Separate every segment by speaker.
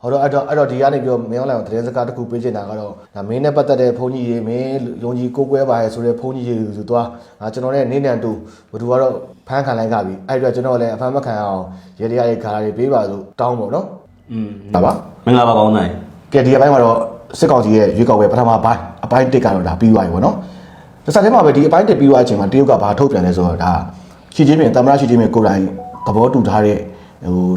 Speaker 1: ဟုတ်တော့အဲ့တော့ဒီကနေပြောမင်းအောင်လိုက်သတင်းစကားတစ်ခုပေးချင်တာကတော့ဒါမင်းနဲ့ပတ်သက်တဲ့ဘုန်းကြီးတွေမင်းယုံကြည်ကိုးကွယ်ပါရဲ့ဆိုတဲ့ဘုန်းကြီးတွေဆိုတော့ကျွန်တော်နဲ့နေနံတူဘသူကတော့ဖမ်းခံလိုက်ကြပြီအဲ့တော့ကျွန်တော်လည်းအဖမ်းမခံအောင်ရေတရားတွေခါတွေပေးပါလို့တောင်းပေါ့နော်ဟုတ်ပါမ
Speaker 2: င်္ဂလာပါကောင်းနိုင်က
Speaker 1: ဲဒီအပိုင်းမှာတော့စစ်ကောင်စီရဲ့ရွေးကောက်ပွဲပထမပိုင်းအပိုင်း1ကတော့ဒါပြီးသွားပြီပေါ့နော်တစ်ဆက်တည်းမှာပဲဒီအပိုင်း1ပြီးသွားတဲ့အချိန်မှာတရုတ်ကဘာထုတ်ပြန်လဲဆိုတော့ဒါရှီကျင်းမြင့်တမရရှီကျင်းမြင့်ကိုယ်တိုင်သဘောတူထားတဲ့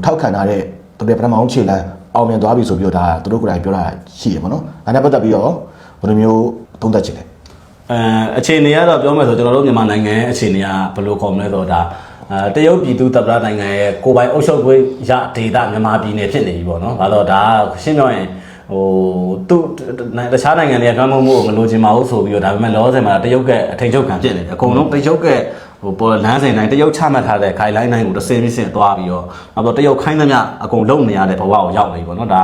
Speaker 1: ထောက်ခံထားတဲ့သူတွေပထမအောင်ခြေလမ်းအောင်မြင်သွားပြီဆိုပြီးတော့ဒါသူတို့ကိုယ်တိုင်ပြောတာရှိရပါတော့။ဒါနဲ့ပတ်သက်ပြီးတော့ဘယ်လိုမျိုးသုံးသပ်ချင်လဲ
Speaker 2: ။အခြေအနေကတော့ပြောမယ်ဆိုကျွန်တော်တို့မြန်မာနိုင်ငံရဲ့အခြေအနေကဘယ်လိုခေါ်မလဲဆိုတော့ဒါတရုတ်ပြည်သူတပ်သားနိုင်ငံရဲ့ကိုယ်ပိုင်အုပ်ချုပ်ခွင့်ရဒေသမြန်မာပြည်နယ်ဖြစ်နေပြီပေါ့နော်။ဘာလို့ဒါရှင်းပြောရင်သူတခြားနိုင်ငံတွေကလွှမ်းမိုးမှုကိုမလိုချင်ပါဘူးဆိုပြီးတော့ဒါပေမဲ့လောဆယ်မှာတရုတ်ကအထင်ချုပ်ခံဖြစ်နေတယ်အကုန်လုံးတရုတ်ကပေါ်လမ်းစဉ်တိုင်းတရုတ်ချမှတ်ထားတဲ့ခိုင်လိုင်းတိုင်းကိုတစ်စင်းပြီးစင်သွားပြီးတော့နောက်တော့တရုတ်ခိုင်းသမျှအကုန်လုံးနေရတဲ့ဘဝကိုရောက်နေပြီပေါ့နော်ဒ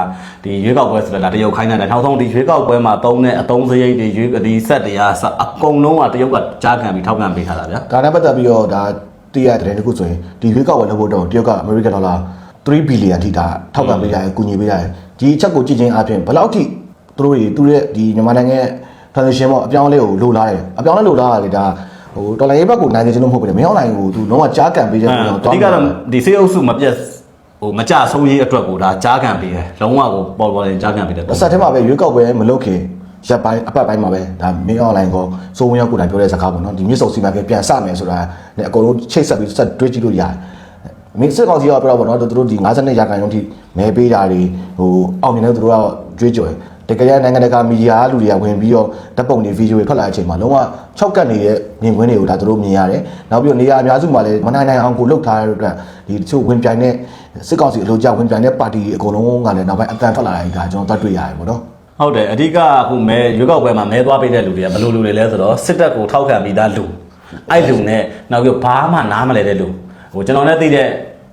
Speaker 2: ါဒီရွေးကောက်ပွဲဆိုတော့ဒါတရုတ်ခိုင်းတဲ့နောက်ဆုံးဒီရွေးကောက်ပွဲမှာသုံးတဲ့အတုံးစရိတ်တွေဒီဆက်တွေအကုန်လုံးကတရုတ်ကကြားခံပြီးထောက်ခံပေးထားတာဗျာ
Speaker 1: ဒါနဲ့ပတ်သက်ပြီးတော့ဒါတရတဲ့တခုဆိုရင်ဒီရွေးကောက်ပွဲလုပ်ဖို့တော့တရုတ်ကအမေရိကန်ဒေါ်လာ3ဘီလီယံထိဒါထောက်ခံပေးရတယ်ကူညီပေးရတယ်ဒီအချက်ကိုကြည့်ချင်းအပြင်ဘယ်လောက်ထိသူတို့ရဲ့ဒီမြန်မာနိုင်ငံရဲ့ transition ပေါ့အပြောင်းလဲကိုလိုလားတယ်အပြောင်းလဲလိုလားရတယ်ဒါတော်လိုင်းရေးဘက်ကိုနိုင်နေချင်လို့မဟုတ်ဘူးလေမင်းအောင်နိုင်ကိုသူလုံးဝကြားကန်ပေးတဲ့ပုံတော့
Speaker 2: အဓိကတော့ဒီစေအုပ်စုမပြတ်မကြဆုံးရေးအတွက်ကိုဒါကြားကန်ပေးတယ်လုံးဝကိုပေါ်ရင်ကြားကန်ပေးတယ်
Speaker 1: အဆက်ထဲမှာပဲရွေးကောက်ပွဲမလုပ်ခင်ရပ်ပိုင်းအပတ်ပိုင်းမှာပဲဒါမင်းအောင်နိုင်ကိုစိုးဝင်းရောက်ကိုတိုင်ပြောတဲ့စကားပေါ့နော်ဒီမြစ်စုံစီမံကိန်းပြန်စမယ်ဆိုတာနဲ့အကုန်လုံးချိတ်ဆက်ပြီးဆက်တွေးကြည့်လို့ရတယ်မင်းစစ်ကောင်စီကပြောတော့ပေါ့နော်သူတို့ဒီ52ရာခိုင်နှုန်းထိမဲပေးတာတွေအောင်မြင်တဲ့သူတို့ကကြွေးကြော်တကယ်နိုင်ငံတကာမီဒီယာလူတွေကဝင်ပြီးတော့ဓာတ်ပုံတွေဗီဒီယိုတွေထွက်လာတဲ့အချိန်မှာလုံးဝ6ကတ်နေတဲ့မြင်ကွင်းတွေကိုဒါတို့မြင်ရတယ်။နောက်ပြီးတော့နေရာအများစုမှာလည်းမနိုင်နိုင်အောင်ကိုလှုပ်ထားတဲ့အတွက်ဒီတချို့ဝင်ပြိုင်တဲ့စစ်ကောင်စီအလို့ကြောက်ဝင်ပြိုင်တဲ့ပါတီအကုန်လုံးကလည်းနောက်ပိုင်းအတန်ထွက်လာတာကြီးကကျွန်တော်တွေ့ရတယ်ပေါ့နော်
Speaker 2: ။ဟုတ်တယ်အဓိကအခုမဲရွေးကောက်ပွဲမှာမဲသွားပေးတဲ့လူတွေကဘယ်လိုလူတွေလဲဆိုတော့စစ်တပ်ကိုထောက်ခံပြီးသားလူအဲ့လူနဲ့နောက်ပြီးဘာမှနားမလဲတဲ့လူကျွန်တော်လည်းသိတဲ့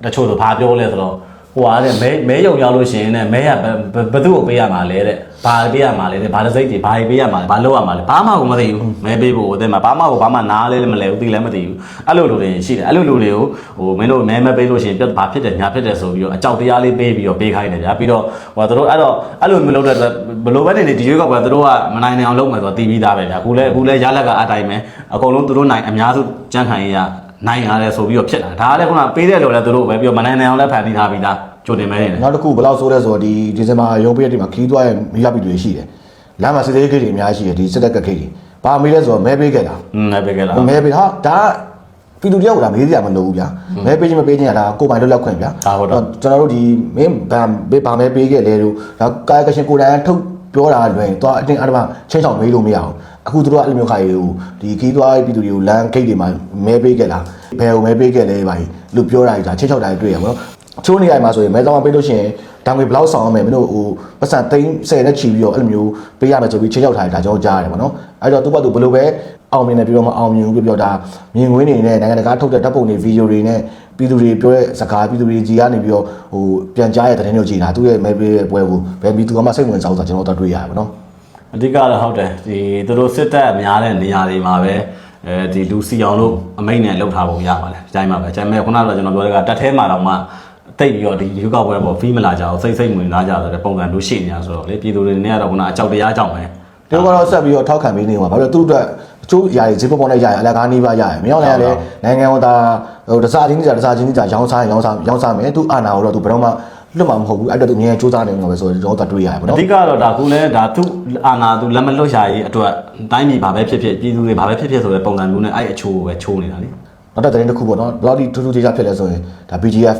Speaker 2: တချို့ဆိုဘာပြောလဲဆိုတော့ဟိုအားတဲ့မဲယုံရောက်လို့ရှိရင်လည်းမဲရဘသူ့ကိုပေးရမှာလဲတဲ့ဘာပေးရမှာလဲတဲ့ဘာတစ်စိတ်တွေဘာပေးရမှာလဲဘာလုပ်ရမှာလဲဘာမှကိုမသိဘူးမဲပေးဖို့တဲ့မှာဘာမှနားလဲမလဲဘူးသိလည်းမသိဘူးအဲ့လိုလူတွေရှိတယ်အဲ့လိုလူတွေကိုမင်းတို့မဲမပေးလို့ရှိရင်ဘာဖြစ်တယ်ညာဖြစ်တယ်ဆိုပြီးတော့အကြောက်တရားလေးပေးပြီးတော့ပေးခိုင်းတယ်ဗျာပြီးတော့သူတို့အဲ့လိုမလုပ်တဲ့ဘလို့ပဲနေဒီရွေးကောက်ပွဲသူတို့ကမနိုင်နိုင်အောင်လုပ်မယ်ဆိုတော့တီးပြီးသားပဲဗျာအခုလည်းရလက်ကအားတိုင်းပဲအကုန်လုံးသူတို့နိုင်အများစုကြမ်းခံရနိုင်ရတယ်ဆိုပြီးတော့ဖြစ်လာဒါလည်းခုနပေးတဲ့လိုလဲသူတို့ပဲပြီးတော့မနိုင်နိုင်အောင်လည်းဖန်တီးထားပြီးသားကြိုတင်မဲနေတယ်
Speaker 1: နောက်တစ်ခုဘယ်လောက်ဆိုးလဲဆိုတော့ဒီဇင်ဘာရုံးပိတ်တဲ့မှာခီးသွားရဲ့မိရပီတွေရှိတယ်လမ်းမှာစစ်သေးခိတ်တွေအများကြီးရှိတယ်ဒီစစ်တပ်ကခိတ်တွေဘာမေးလဲဆိုတော့မဲပေးခဲ့တာမ
Speaker 2: ဲပေးခဲ့လား
Speaker 1: မဲပေးဟာဒါပြည်သူတယောက်ကဒါမေးစရာမလိုဘူးဗျာမဲပေးချင်းမပေးချင်းကဒါကိုပိုင်လွတ်လပ်ခွင့်ဗျာကျွန်တော်တို့ဒီမင်းဘာမဲပေးခဲ့လဲလို့ဒါကာယကရှင်ကိုယ်တိုင်ထုတ်ပြောတာလွယ်သွားအတင်းအဓမ္မချင်းချောင်မေးလို့မရအောင်အခုတို့ကအဲ့လိုမျိုးခါရီကိုဒီခီးသွားပြည်သူတွေကိုလမ်းဂိတ်တွေမှာမဲပေးခဲ့လားဘယ်ကိုမဲပေးခဲ့လဲဘာလို့ပြောတာဒါချင်းချောက်တာတွေ့ရပါတော့ချိုးနေရမှာဆိုရင်မဲဆောင်ပေးလို့ရှိရင်တောင်ငွေဘလောက်ဆောင်အောင်မယ်မင်းတို့ပတ်စံသိန်း10နဲ့ချီပြီးတော့အဲ့လိုမျိုးပေးရမယ်ဆိုပြီးချင်းချောက်ထားတယ်ဒါကျွန်တော်ကြားရတယ်ပေါ့နော်အဲ့တော့သူ့ဘက်သူဘယ်လိုပဲအောင်မြင်တယ်ပြီးတော့မအောင်မြင်ဘူးပြောတာမြင်ကွင်းနေနဲ့နိုင်ငံတကာထုတ်တဲ့ဓာတ်ပုံတွေဗီဒီယိုတွေနဲ့ပြည်သူတွေပြောတဲ့စကားပြည်သူတွေကြီးကနေပြီးတော့ပြန်ကြားရတဲ့တဲ့မျိုးကြီးတာသူ့ရဲ့မဲပေးတဲ့ပွဲကိုဘယ်ပြည်သူမှစိတ်ဝင်စားဘူးဆိုကျွန်တော်တို့တွေ့ရတယ်ပေါ့နော်အ
Speaker 2: ဓိကတော့ဟုတ်တယ်ဒီသူတို့စစ်တပ်များတဲ့နေရာတွေမှာပဲဒီလူစီအောင်လို့အမိန့်နဲ့လှုပ်ထားပုံရပါတယ်ဒီတိုင်းမှာပဲဒါပေမဲ့ခုနကကျွန်တော်ပြောတဲ့ကတက်ထဲမှာတော့မှတိတ်ပြီးတော့ဒီရွေးကောက်ပွဲပေါ်ဖီးမလာကြအောင်စိတ်ဝင်လာကြဆိုတဲ့ပုံစံမျိုးရှိနေတာဆိုတော့လေပြည်သူတွေနဲ့ကတော့ခုနအကြောက်တရားကြောင့်ပဲဒ
Speaker 1: ီကတော့ဆက်ပြီးတော့ထောက်ခံပေးနေမှာဘာလို့သူ့အတွက်အချို့ຢာတွေဈေးပေါ်နဲ့ရရအလကားနှီးပါရရမရောက်နိုင်လည်းနိုင်ငံတော်ဒါတစားချင်းကြီးရောင်းစားမယ်သူအာဏာကိုတော့သူဘယ်တော့မှလွတ်မှာမဟုတ်ဘူးအဲ့တော့သူအမြဲစူးစမ်းနေမှာပဲဆိုတော့ကျွန်တော်တို့တွေ့ရတယ်ပေါ့နော်အ
Speaker 2: ဓိကတော့ဒါကူလဲဒါသူအာဏာသူလက်မလွတ်ရှာရေးအတွက်တိုင်းပြည်ဘာပဲဖြစ်ဖြစ်ပြည်သူတွေဘာပဲဖြစ်ဖြစ်ဆိုတဲ့ပုံစံမျိုးနဲ့အဲ့အချိုးကိုပဲချိုးနေတာလေန
Speaker 1: ောက်တဲ့သတင်းတစ်ခုပေါ့နော်ဘယ်လောက်ဒီထူးထူးခြားခြားဖြစ်လဲဆိုရင်ဒါ BGF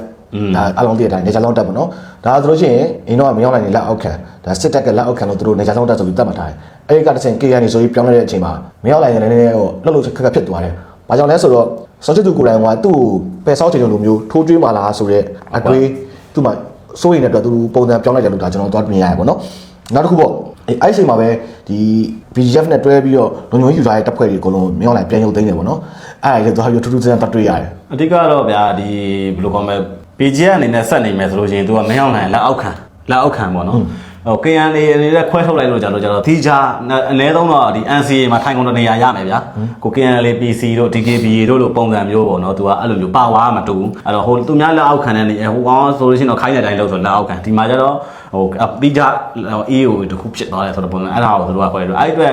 Speaker 1: ဒါအလုံးတည်းတိုင်းနေကြလုံးတက်ပေါ့နော်ဒါဆိုလို့ရှိရင်အင်းတော့မရောက်နိုင်တဲ့လက်အောက်ခံဒါစစ်တပ်ကလက်အောက်ခံလို့သူတို့နေကြလုံးတက်ဆိုပြီးတတ်မှတ်ထားတယ်အဲ့ဒီကတစ်ဆင့် KN ဆိုပြီးပြောင်းလဲတဲ့အချိန်မှာမရောက်နိုင်တဲ့နည်းနည်းဟိုလှုပ်ခက်ဖြစ်သွားတယ်ဘာကြောင့်လဲဆိုတော့စောချစ်သူကိုယ်တိုင်ကသူ့ကိုပယ်ဆောက်ချင်တဲ့လူမျိုးထိုးကျွေးမှလားဆိုတော့အတွေးသူ့မှာစိုးရိမ်တဲ့အတွက်သူပုံစံပြောင်းလိုက်တယ်လို့ဒါကျွန်တော်တို့မြင်ရတယ်ပေါ့နော်နောက်တစ်ခုပေါ့အဲ့ဒီအချိန်မှာပဲဒီ BGF နဲ့တွဲပြီးတော့လုံခြုံရေးယူထားတဲ့တပ်ဖွဲ့တွေအကုန်လုံးမြောက်လိုက်ပြန်ရုပ်သိမ်းတယ်ပေါ့နော်အဲ့ဒါလည်းသူကထူးထူးဆန်းဆန်းတွေ့ရတယ်
Speaker 2: အဓိကတော့ဗျာဒီဘယ်လိုခေါ်မလဲ BGF အနေနဲ့ဆက်နေမယ်ဆိုလို့ရှိရင်သူကမရောက်နိုင်လက်အောက်ခံပေါ့နော်ဟို KNA နေတဲ့ခွဲထုတ်လိုက်လို့ကြတော့ဒီကြားအနည်းဆုံးတော့ဒီ NCA မှာထိုင်ကုန်တနေရာရမယ်ဗျာကို KNL PC တို့ DKBA တို့လိုပုံစံမျိုးပေါ့နော်သူကအဲ့လိုမျိုးပါဝါမတူဘူးအဲ့တော့ဟိုသူများလက်အောက်ခံတဲ့နေဟိုကောင်ဆိုလို့ရှိရင်တော့ခိုင်းတဲ့အတိုင်းလို့ဆိုလက်အောက်ခံဒီမှာကျတော့ ဟိုပြီးကြအေးကိုတခုဖြစ်သွားတယ်ဆိုတော့ပုံစံအဲ့ဒါကိုတို့ကခေါ်တယ်အဲ့အတွက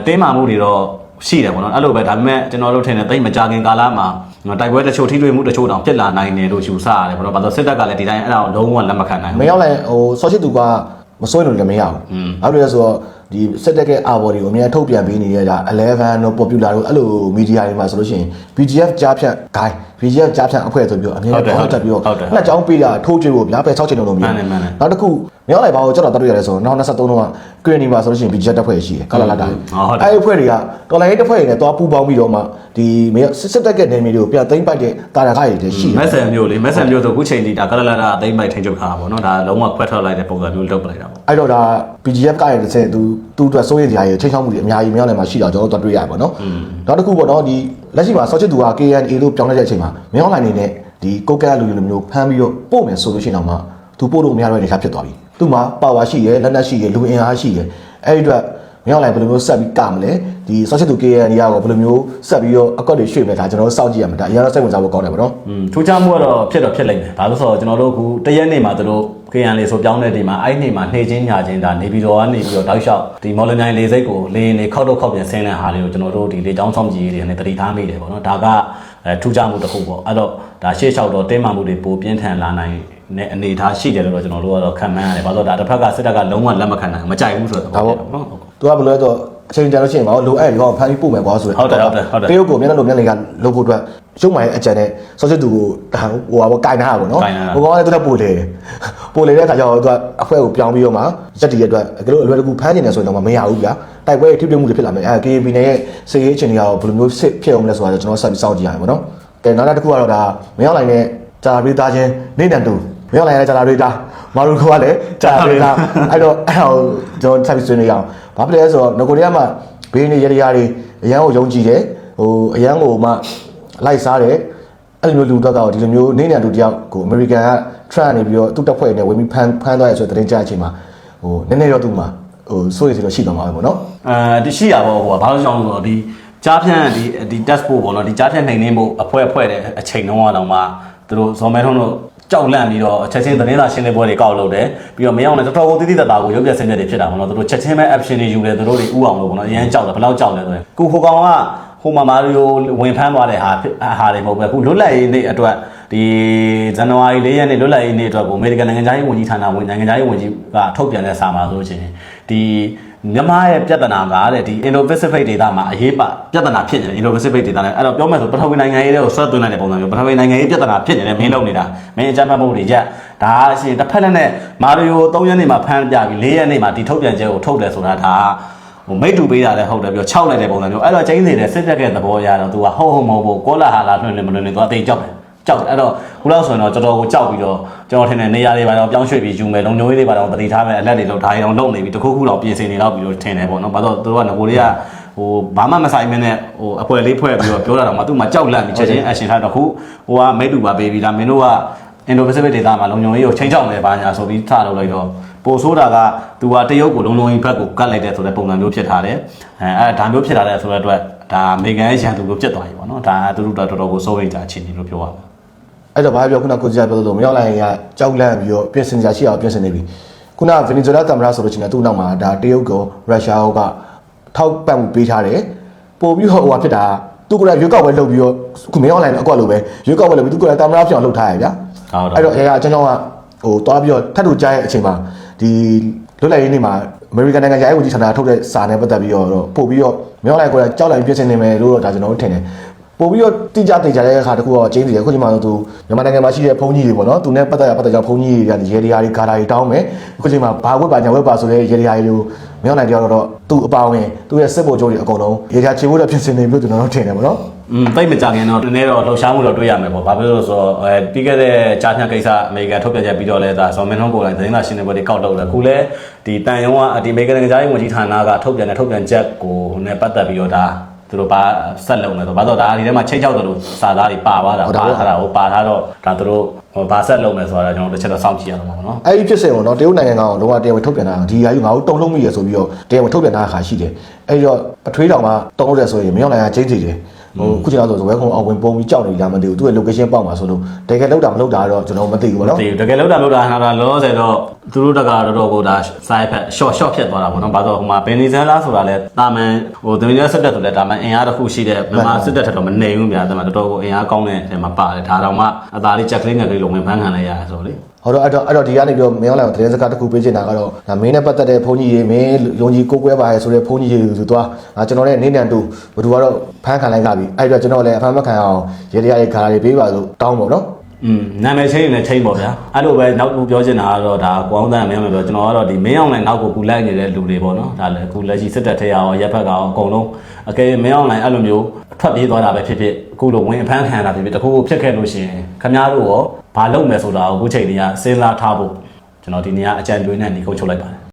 Speaker 2: ်တင်းမာမှုတွေတော့ရှိတယ်ပေါ့နော်အဲ့လိုပဲဒါပေမဲ့ကျွန်တော်တို့ထင်တယ်တိတ်မကြခင်ကာလမှာတိုက်ပွဲတချို့ထိတွေ့မှုတချို့တောင်ဖြစ်လာနိုင်တယ်လို့ယူဆရတယ်ပေါ့နော်ဘာလို့စစ်တပ်ကလည်းဒီတိုင်းအဲ့ဒါကိုလုံးဝလက်မခံနိုင်ဘူး
Speaker 1: မရောက်လိုက်ဟိုဆော့ချစ်သူကမစိုးရင်လည်းမရဘူး။အဲ့လိုလဲဆိုတော့ဒီစစ်တပ်ရဲ့အာဘော်တွေကိုအများထုတ်ပြန်ပေးနေတဲ့ဒါ11တို့ popular တို့အဲ့လိုမီဒီယာတွေမှာဆိုလို့ရှိရင် BGF ကြားဖြတ် guide BGF ကြားဖြတ်အဖွဲ့ဆိုပြီးတော့အများကြီးဟုတ်တယ်ပြီးတော့နှစ်ကြောင်းပေးတာထိုးကြွေးဖို့ဗျာပဲ6ချိန်လုံးမြင်နောက်တစ်ခုမရောက်လိုက်ပါဘူးကျွန်တော်တတ်တွေ့ရတယ်ဆိုတော့2023တုန်းကကရီနီမှာဆိုလို့ရှိရင် BGF တပ်ဖွဲ့ရှိတယ်ကလာလာတာအဲ့အဖွဲ့တွေကတော်လိုင်းတပ်ဖွဲ့တွေနဲ့တွားပူးပေါင်းပြီးတော့မှဒီစစ်တပ်ရဲ့နေမျိုးတွေကိုပြန်သိမ်းပိုက်တဲ့တာယာခတွေရှိတယ်
Speaker 2: မက်ဆန်မျိုးလေမက်ဆန်မျိုးဆိုအခုချိန်ဒီဒါကလာလာတာသိမ်းပိုက်ထိန်းချုပ်ထားတာပေါ့နော်ဒါလုံးဝခွဲထွက်လိုက်တဲ့ပုံစံမျိုးလုပ်ပလိုက်တာပေါ့အ
Speaker 1: ဲ့တော့ဒါ BGF ကရဲ့တစ်ဆက်သူအတွက်စိုးရိမ်စရာတွေချိန်ချောက်မှုတွေအများကြီးမရောက်နိုင်မှာရှိတာကျွန်တော်တို့တွေ့ရပါတော့နောက်တစ်ခုပေါ့နော်ဒီလက်ရှိမှာဆော့ချစ်သူက KNA လို့ပြောင်းလဲတဲ့အချိန်မှာမင်းအွန်လိုင်းနေနဲ့ဒီကိုကဲလူလိုမျိုးဖမ်းပြီးတော့ပို့မယ်ဆိုလို့ရှိရင်တော့မှသူပို့လို့မရတော့တဲ့အနေအထားဖြစ်သွားပြီသူ့မှာပါဝါရှိရယ်လက်နက်ရှိရယ်လူအင်အားရှိရယ်အဲ့ဒီအတွက်မင်းအွန်လိုင်းဘယ်လိုမျိုးဆက်ပြီးကမလဲဒီဆော့ချစ်သူ KNA ကဘယ်လိုမျိုးဆက်ပြီးတော့အကောက်တွေရွှေ့မယ်ဒါကျွန်တော်တို့စောင့်ကြည့်ရမှာဒါအရင်တော့စိတ်ဝင်စားဖို့ကောင်းတယ်ပေါ့နော်ထ
Speaker 2: ူးခြားမှုကတော့ဖြစ်လိမ့်မယ်ဒါလို့ဆိုတော့ကျွန်တော်တို့အခုတရက်နေ့မှာတို့ KNA ဆိုပြောင်းတဲ့ဒီမှာအဲ့နေ့မှာနှေးချင်းညာချင်းဒါနေပြီးတော့ကနေပြီးတော့တောက်လျှောက်ဒီမော်လမြိုင်လေစိတ်ကိုလေနေခောက်တော့ခောက်ပြန်ဆင်းတဲ့ဟာလေးကိုကျွန်တော်တို့ဒီလေချောင်းဆောင်ကြည့်တွေနဲ့တတိထားမိတယ်ပေါ့နော်ဒါကထူးခြားမှုတစ်ခုပေါ့အဲ့တော့ဒါရှေ့လျှောက်တော့တင်းမာမှုတွေပိုပြင်းထန်လာနိုင်တဲ့အနေအထားရှိတယ်လို့တော့ကျွန်တော်တို့ကတော့ခံမှန်းရတယ်ဘာလို့ဒါတစ်ဖက်ကစစ်တပ်ကလုံးဝလက်မခံနိုင်မကြိုက်ဘူးဆိုတော့ဟုတ်
Speaker 1: နော်သူကဘယ်လိုလဲတော့အချိန်ကြာလို့ရှိရင်တော့လိုအပ်ရောဖမ်းပြီးပို့မယ်ကွာဆို
Speaker 2: တော့ဟုတ်တယ်တ
Speaker 1: ရုတ်ကိုမျက်နှာလိုမျက်နှာကလုပ်ဖို့အတွက်ရုပ်မှန်ရဲ့အကြံနဲ့ဆော့ချစ်သူကိုဒါဟိုဟာပေါ့ကင်ထားတာပေါ့နော်ဟိုကောင်ကလည်းသူကပို့လေတဲ့အခါကျတော့သူကအဖွဲကိုပြောင်းပြီးတော့မှရက်တီရဲ့အတွက်ကလေးအလွယ်တကူဖမ်းနေတယ်ဆိုရင်တော့မရဘူးဗျာတိုက်ပွဲထိတွေ့မှုတွေဖြစ်လာမယ်KNB နဲ့ရဲ့စေရေးချင်းတွေကတော့ဘယ်လိုမျိုးစစ်ဖြစ်အောင်လဲဆိုတာကျွန်တော်ဆက်ပြီးစောင့်ကြည့်ရမယ်ပေါ့နော်ကဲနောက်တစ်ခုကတော့ဒါမရောက်လိုက်နဲ့ဂျာဘေးသားချင်းနေတန်တူမရောက်လိုက်နဲ့ဂျာဘေးသားမာရူကိုကလည်းဂျာဘေးသားအဲ့တော့ကျွန်တော်ဆက်ပြီးဆွေးနွေးရအောင်ဘာဖြစ်လဲဆိုတော့ငကိုရီးယားမှာဘေးနေရရတွေအရန်ကိုယုံကြည်တယ်ဟိုအရန်ကိုမှလိုက်စားတယ်အဲ့လိုမျိုးလူတော့ဒီလိုမျိုးနေနေတူတယောက်ကိုအမေရိကန်က Trump နေပြီးတော့သူ့တပ်ဖွဲ့နဲ့ဝင်ပြီးဖမ်းသွားရဆိုတဲ့တင်ကြအချိန်မှာဟိုနည်းနည်းတော့သူ့မှာဟိုစိုးရိမ်စီတော့ရှိသွားမှာပဲပေါ့နော်ဒ
Speaker 2: ီရှိရပါဘောဘာလို့ကြောင့်လဲဆိုတော့ဒီကြားဖြန့်ဒီ test ဖို့ပေါ့နော်ဒီကြားဖြန့်နှိမ်နှင်းဖို့အဖွဲ့တဲ့အချိန်တုန်းကတော့မှသူတို့ဇော်မဲထုံးတို့ကြောက်လန့်ပြီးတော့ချက်ချင်းသတင်းစာရှင်းလင်းပွဲတွေကောက်လုပ်တယ်ပြီးတော့မင်းအောင်လည်းတော်တော်ကိုတိတိတတ်တာကိုရုပ်ပြဆင်းပြတွေဖြစ်တာပေါ့နော်သူတို့ချက်ချင်းပဲ action တွေယူတယ်သူတို့တွေဥအောင်လို့ပေါ့နော်အရင်ကြောက်တယ်ဘယ်လောက်ကြောက်လဲဆိုရင်ကိုဟိုကောင်ကဟိုမာရီယိုဝင်ဖမ်းသွားတဲ့ဟာတွေမဟုတ်ပဲအခုလွတ်လပ်ရေးနေ့အတွက်ဒီဇန်နဝါရီ4ရက်နေ့လွတ်လပ်ရေးနေ့အတွက်ကိုအမေရိကန်နိုင်ငံသားရေးဝန်ကြီးဌာနနိုင်ငံသားရေးဝန်ကြီးကထုတ်ပြန်တဲ့စာမှာဆိုရှင်ဒီမြန်မာရဲ့ပြဿနာကတဲ့ဒီ Indo-Pacific ဒေသမှာအရေးပါပြဿနာဖြစ်နေတယ် Indo-Pacific ဒေသနဲ့အဲ့တော့ပြောမယ်ဆိုပထဝီနိုင်ငံရေးတွေကိုဆွဲသွင်းလိုက်တဲ့ပုံစံမျိုးပထဝီနိုင်ငံရေးပြဿနာဖြစ်နေတယ်မင်းလုပ်နေတာမင်းအကြမ်းဖက်မှုတွေရက်ဒါအရှင်တစ်ဖက်နဲ့မာရီယို3ရက်နေ့မှာဖမ်းပြပြီး4ရက်နေ့မှာဒီထုတ်ပြန်ချက်ကိုထုတ်တယ်ဆိုတာဒါဟိုမိတ်တူပေးတာလည်းဟုတ်တယ်ပြီးတော့6လိုက်တဲ့ပုံစံမျိုးအဲ့တော့ချင်းစီတဲ့စစ်တပ်ရဲ့သဘောရတော့သူကဟုတ်မဟုတ်ကောလာဟာလာလွှင့်နေမလွှင့်နေသူအသေးကြောက်တယ်ကြောက်အဲ့တော့ခုလောက်ဆိုရင်တော့တော်တော်ကိုကြောက်ပြီးတော့ကျွန်တော်ထင်တယ်နေရာတွေပါတော့ပြောင်းရွှေ့ပြီးယူမယ်လုံခြုံရေးတွေပါတော့တတိထားမယ်အလက်တွေလောက်ဒါရီအောင်လုပ်နေပြီးတခုခုတော့ပြင်ဆင်နေတော့ပြီးတော့ထင်တယ်ပေါ့နော်ဘာလို့သူတို့ကငကိုတွေကဟိုဘာမှမဆိုင်မနဲ့ဟိုအဖွဲလေးဖွဲ့ပြီးတော့ပြောတာတော့မှသူ့မှာကြောက်လန့်ပြီးချက်ချင်း action ထားတော့ခုဟိုကမိတ်တူပါပေးပြီးလားမင်းတို့က Indo-Pacific ဒေသမှာလုံခြုံရေးကိုချိန်ချောက်နေပါညာဆိုပြီးထလုပ်လိုက်တော့ပိုဆိုးတာကသူကတရုတ်ကိုလုံကြီးဘက်ကိုကတ်လိုက်တဲ့ဆိုတဲ့ပုံစံမျိုးဖြစ်ထားတယ်အဲဒါမျိုးဖြစ်လာတဲ့ဆိုတဲ့အတွက်ဒါအမေရိကန်ရဲ့ရန်သူလိုဖြစ်သွားပြီပေါ့နော်ဒါသူတို့တော်တော်ကိုစိုးရိမ်ကြအခြေအနေလို့ပြောရမှာအ
Speaker 1: ဲ့တော့ဘာပြောခုနကိုကြီးပြောလို့မရောက်လိုက်ရင်ကကြောက်လန့်ပြီးတော့ပြင်ဆင်ကြရှိအောင်ပြင်ဆင်နေပြီခုနဗင်နီဇွဲလားသမ္မတဆိုလို့ရှိရင်သူ့နောက်မှာဒါတရုတ်ကရုရှားကထောက်ပံ့မှုပေးထားတယ်ပို့ပြီးတော့ဟိုဖြစ်တာသူကလည်းရွေးကောက်ပွဲလုပ်ပြီးတော့ခုမရောက်လိုက်အကွက်လိုပဲရွေးကောက်ပွဲလုပ်ပြီးသူကလည်းသမ္မတဖြစ်အောင်လုပ်ထားရဗျာအဲ့တော့အရာအကြောင်းကဟိုတွားပြီးတော့ထပ်တူကြားရဲ့အချိန်မှာဒီလွတ်လပ်ရေးနေ့မှာအမေရိကန်နိုင်ငံရဲ့ဝန်ကြီးဌာနထုတ်တဲ့စာနဲ့ပတ်သက်ပြီးတော့ပို့ပြီးတော့မရောက်လိုက်ကိုကြောက်လိုက်ပြင်ဆင်နေမယ်လို့တော့ဒါကျွန်တော်တို့ထင်တယ်ပို့ပြီးတော့တိကျတဲ့အခါတခုတော့ကျင်းစီတယ်ခုချိန်မှာတော့သူမြန်မာနိုင်ငံမှာရှိတဲ့ဘုန်းကြီးတွေပေါ့နော်သူနဲ့ပတ်သက်ကြောင့်ဘုန်းကြီးတွေရေဒီယာတွေဂါတာတွေတောင်းမယ်ခုချိန်မှာဘာဝက်ပါညာဝက်ပါဆိုတဲ့ရေဒီယာတွေကိုမရောက်နိုင်ကြတော့သူ့အပါဝင်သူ့ရဲ့စစ်ဗိုလ်ချုပ်တွေအကုန်လုံးရေဒီယာချေဖို့တော့ပြင်ဆင်နေပြီလို့ကျွန်တော်တို့ထင်တယ်ပေါ့နော်တ
Speaker 2: ိတ်မကြခင်တော့နည်းနည်းတော့လှုပ်ရှားမှုတော့တွေ့ရမယ်ပေါ့ဘာဖြစ်လို့ဆိုတော့ပြီးခဲ့တဲ့ကြားဖြတ်ကိစ္စအမေရိကန်ထုတ်ပြန်ချက်ပြီးတော့လဲဒါဇော်မင်းထွန်းကိုယ်တိုင်သတင်းစာရှင်းလင်းပွဲတွေကောက်လုပ်တယ်ခုလဲဒီတန်ယုံကဒီအမေရိကန်နိုင်ငံသားရေးဝန်ကြီးဌာနကထုတ်ပြန်တဲ့ထုတ်ပြန်ချက်ကိုနဲ့ပတ်သက်ပြီးတော့ဒါသူတို့ဘာဆက်လုပ်နေတော့ဘာလို့ဒါဒီထဲမှာချိန်ချောက်တယ်လို့စာသားတွေပါသွားတာပါထားတာဟိုပါထားတော့ဒါသူတို့ဘာဆက်လုပ်မယ်ဆိုတာကျွန်တော်တစ်ချက်တော့စောင့်ကြည့်ရအောင်ပါနော်အ
Speaker 1: ဲ့ဒီဖြစ်စဉ်ကိုတော့တရုတ်နိုင်ငံကောင်လုံးဝတရားဝင်ထုတ်ပြန်တာဒီအရာကြီးငါတို့တုံ့လုံးမိရဆိုပြီးတော့တရားဝင်ထုတ်ပြန်တာခါရှိတယ်အဲ့တော့ပထွေးတောင်ကတုံ့လို့တယ်ဆိုရင်မရောက်နိုင်တာကျင်းစီတယ် ခုချိန်တော့ဆိုဝဲခုံအောင်ဝင်ပုံပြီးကြောက်နေကြမသိဘူးသူရဲ့ location ပေါက်မှာဆိုလို့တကယ်လောက်တာမလောက်တာတော့ကျွန်တော်မသိဘူးပေါ့နော်
Speaker 2: တကယ်လောက်တာဟာဒါလောဆယ်တော့သူတို့တကတော့တော်ကိုဒါ side effect short ဖြစ်သွားတာပေါ့နော်ဘာလို့ဟိုမှာဘယ်နေစမ်းလားဆိုတာလဲတာမန်ဟိုသမီးစစ်တပ်ဆိုလဲတာမန်အင်အားတစ်ခုရှိတဲ့မြန်မာစစ်တပ်ထက်တော့မနေဘူးဗျာဒါမှတော်တော်ကိုအင်အားကောင်းတဲ့အထဲမှာပါတယ်ဒါတော့မှအသားလေးချက်ကလေးငယ်လေးလုံးဝင်ဖမ်းခံလိုက်ရတယ်ဆိုတော့လေ
Speaker 1: ဟုတ်တော့အဲ့တော့ဒီကနေပြီးတော့မင်းအောင်လည်းသတင်းစကားတစ်ခုပေးချင်တာကတော့ဒါမင်းနဲ့ပတ်သက်တဲ့ဘုန်းကြီးတွေမင်းယုံကြည်ကိုးကွယ်ပါရဲဆိုတဲ့ဘုန်းကြီးတွေဆိုတော့ကျွန်တော်လည်းနေနံတူဘယ်သူကတော့ဖမ်းခံလိုက်ကြပြီအဲ့တော့ကျွန်တော်လည်းအဖမ်းမခံအောင်ရေရရဲ့ခါတွေပေးပါလို့တောင်းပေါ့နော်
Speaker 2: နာမည်ချင်းနဲ့ချင်းပေါ့ဗျာအဲ့လိုပဲနောက်ခုပြောချင်တာကတော့ဒါကိုအောင်တန်းမင်းမပြောကျွန်တော်ကတော့ဒီမင်းအောင်လည်းနောက်ကိုကူလိုက်နေတဲ့လူတွေပေါ့နော်ဒါလည်းအခုလက်ရှိစစ်တပ်ထဲရောရက်ဖက်ကောင်အကုန်လုံးအကယ်မင်းအောင်လည်းအဲ့လိုမျိုးထွက်ပြေးသွားတာပဲဖြစ်ဖြစ်အခုလိုဝင်အဖမ်းခံရတာဖြစ်ဖြစ်တခုခုဖြစ်ခဲ့လို့ရှိရင်ခင်ဗျားတို့ရောဘာလုပ်မယ်ဆိုတာကိုအခုချိန်လေးကစဉ်းစားထားဖို့ကျွန်တော်ဒီနေ့ကအကြံပေးနဲ့ညီကုန်းချုပ်လိုက်ပါတယ်